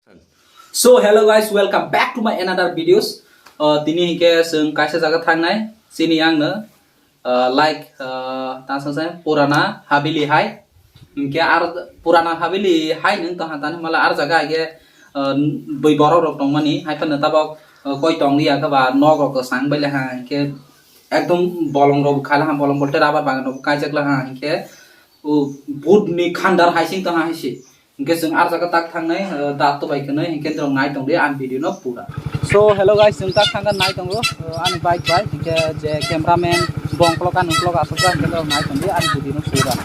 So hello guys, welcome back to my another videos. Tini hike sung kaisa jaga thangnai sini angno like ta Purana Haveli hai hingke ar Purana Haveli hai nung ta hatan mala ar jaga hike boi borok rok tongmani hai pan tabok koi tong ria ka ba nog rok sang baila ha hingke ekdom bolong rok khala ha bolong bolte raba bagan rok kai jakla ha hingke bud ni khandar hai sing ta ha hisi hingke sung ar jaga tak thangnai dat to bai kanai hingke drong nai tong de an video no pura. So hello guys, sung tak thangkan nai tong ro an bike hingke je cameraman bongklok an ungklok asok kan hingke drong nai tong de an video no pura.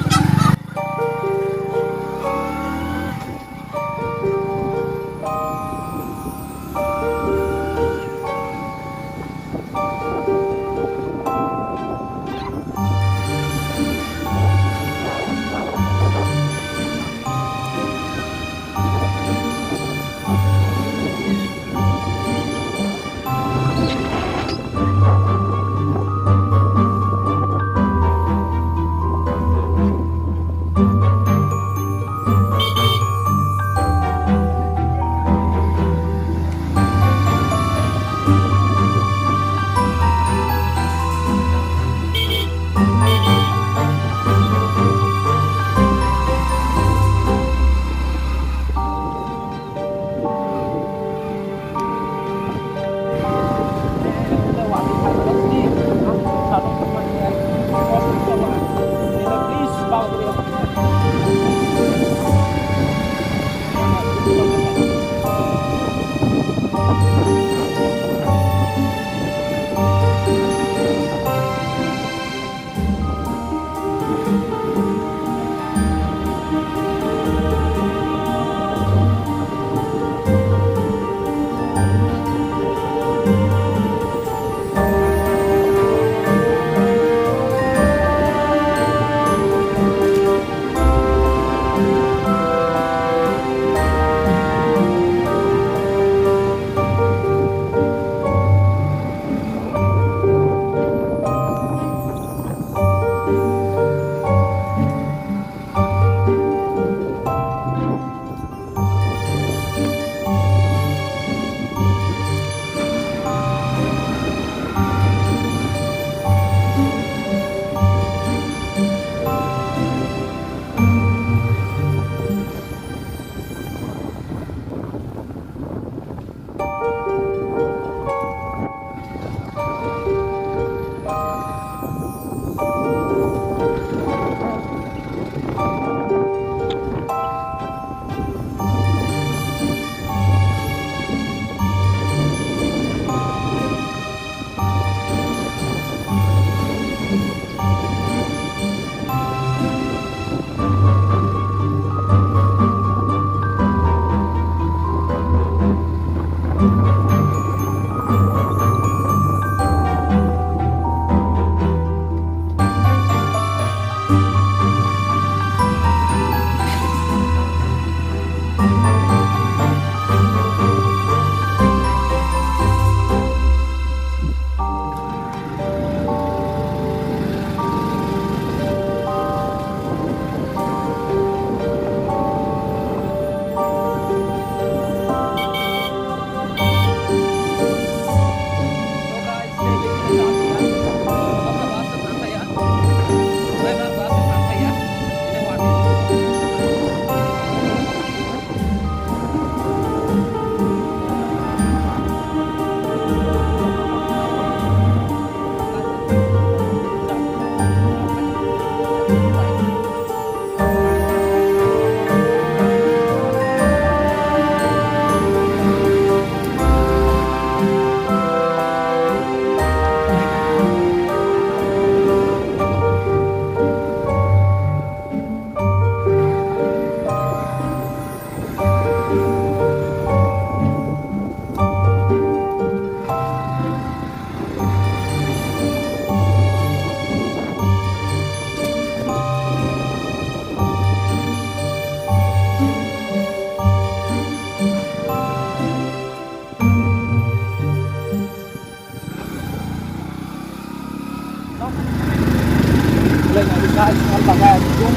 guys, ang bagay yung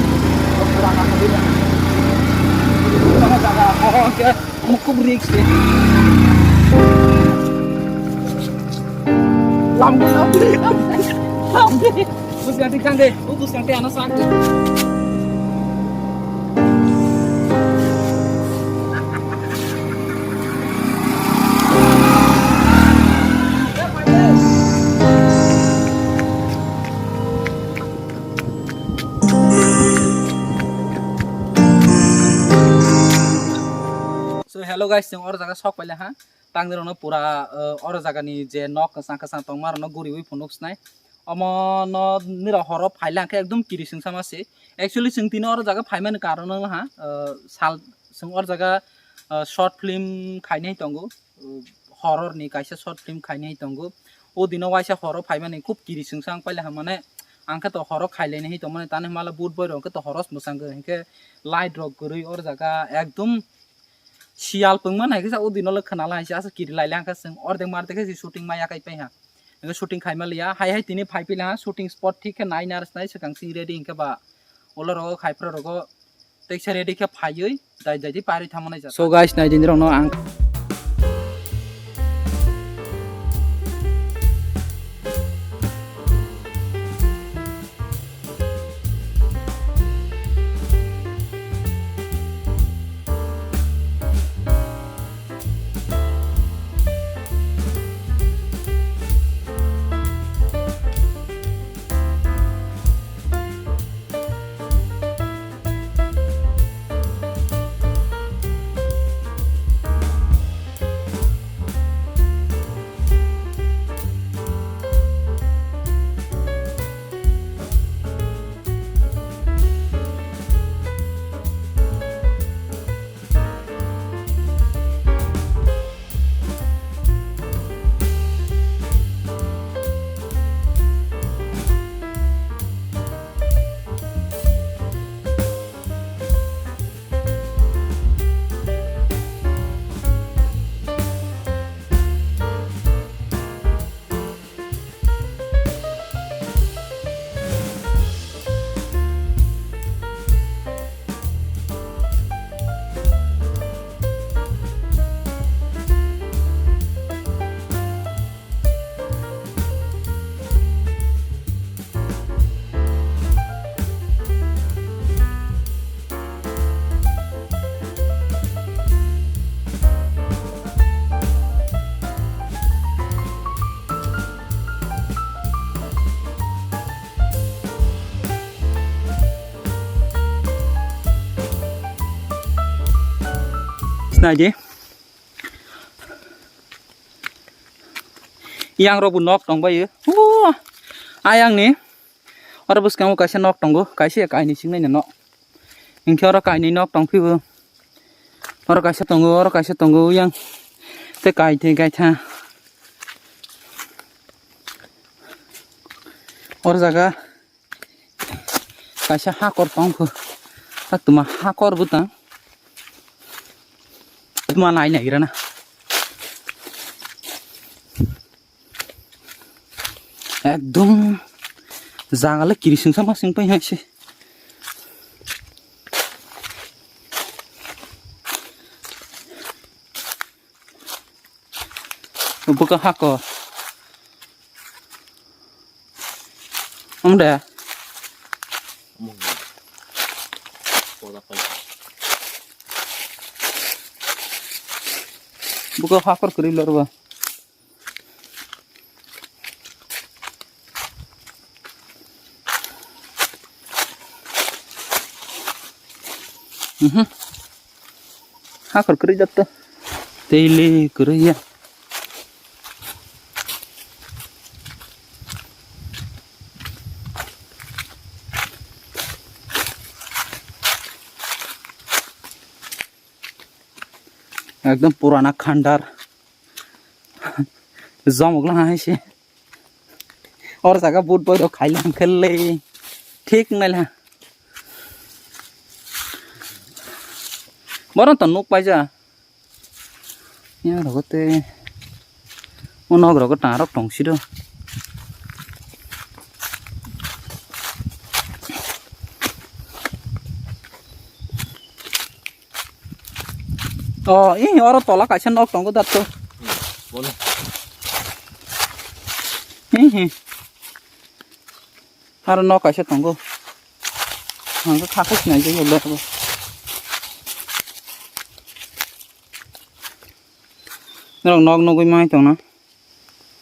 Purana Haveli. Mga jaga, okay. Mukuk riks deh. Lamde. Bus ganti kan deh. Bus ganti anak sakit. So hello guys, जों और जगह शौक पहले हाँ तांग दिनों ना पूरा और जगह नी जे नॉक कसा तोंग मार ना गुरी हुई फुनुक्स नाय अमो न निरा हरो फाइल आंखे एकदम किरिसिंग sama से एक्चुअली जों तीनों और जगह फाइल में कारण ना हाँ साल जों और जगह शॉर्ट फिल्म खाइने ही तोंगो हॉरर नी कैसे शॉर्ट फिल्म खाइने ही तोंगो वो दिनों वैसे हॉरर फाइल में खूब किरिसिंग सांग पहले हम माने आंखे तो हॉरर खाइले नहीं तो माने ताने माला बूट बोय रंग तो हॉरस मुसांग इनके लाइट रॉक गुरी और जगह एकदम सियाल पंगमान है कि ओ दिनों लखना ला है किरी लाइले आंखा जों और दें मारते के शूटिंग माया काई पे हा इनके शूटिंग खाइमा लिया हाय तिनी फाइ पे ला शूटिंग स्पॉट ठीक है नाइ नार्स नाइ सकां सी रेडी इनके बा ओला रगो खाइफ्रा रगो टेक्स रेडी के फाइयै दाइ दाइ पारि थामनाय जा सो गाइस नाइ दिन रनो आं aja yang robu nok tong bayu ayang nih orang bus kamu kasih nok tonggo kasih ya kain sing nih nok ingkar orang kain nok tong piu orang kasih tonggo yang tekai tha orang jaga kasih hakor tonggo tak cuma hakor butang mana ini kira na ekdom jangan kiri sing sama sing pengen sih buka hako udah buka hakor kiri luar ba hakor kiri jatuh tele kiri ya एकदम पुराना खंडर जमगला है से और जगह boot बोय खाइले खेलले ठीक नैला बरं तो नुक पाइजा यहाँ रगते उनग रग truck टंगसिद ini orang tolak aja nok tonggo datu. Boleh. Ini. Orang nok aja tonggo. Angka kakus nih aja udah tuh. Nong nok nok gue main tuh na.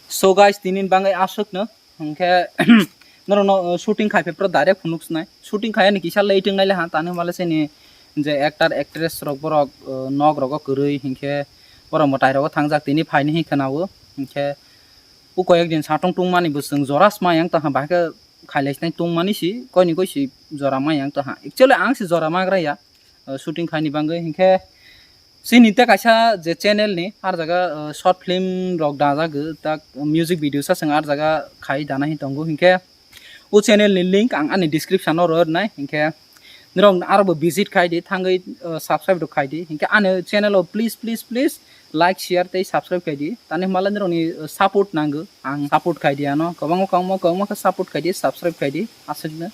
So guys, tinin bangai asuk na. Angka nong shooting khai pe pro direct phunuk snai. Shooting khai ni kisah leh iting nai leh han tane malah sini. जे actor actress रक बरक नग रक गरै हिंखे बरम मटाइ रक थांजाक तिनि फाइनि हिखनावो हिंखे उको एक दिन साटं टुं मानि बसं जरास मायang तहा बाके खाइलाइसनाय टुं मानि सि कयनि कयसि जरा मायang तहा एक्चुअली आं सि जरा माग्राया शूटिं खाइनि बांगै हिंखे सिनिते काइसा जे चैनल नि आर जागा शॉर्ट फिल्म रक दाजागो ता म्यूजिक भिडियो सा संग आर जागा खाइ दाना हि तंगो हिंखे उ चैनल नि लिंक आं आनि डिस्क्रिप्शन रो रनाय हिंखे नरं आरोबो विजिट खाइदि थांगै सब्सक्राइब द खाइदि हिंखे आनो चैनल प्लीज लाइक शेयर तै सब्सक्राइब खाइदि ताने माला नरंनि सपोर्ट नांगो आं सपोर्ट खाइदि आनो गोबां सपोर्ट खाइदि सब्सक्राइब खाइदि आसोगनो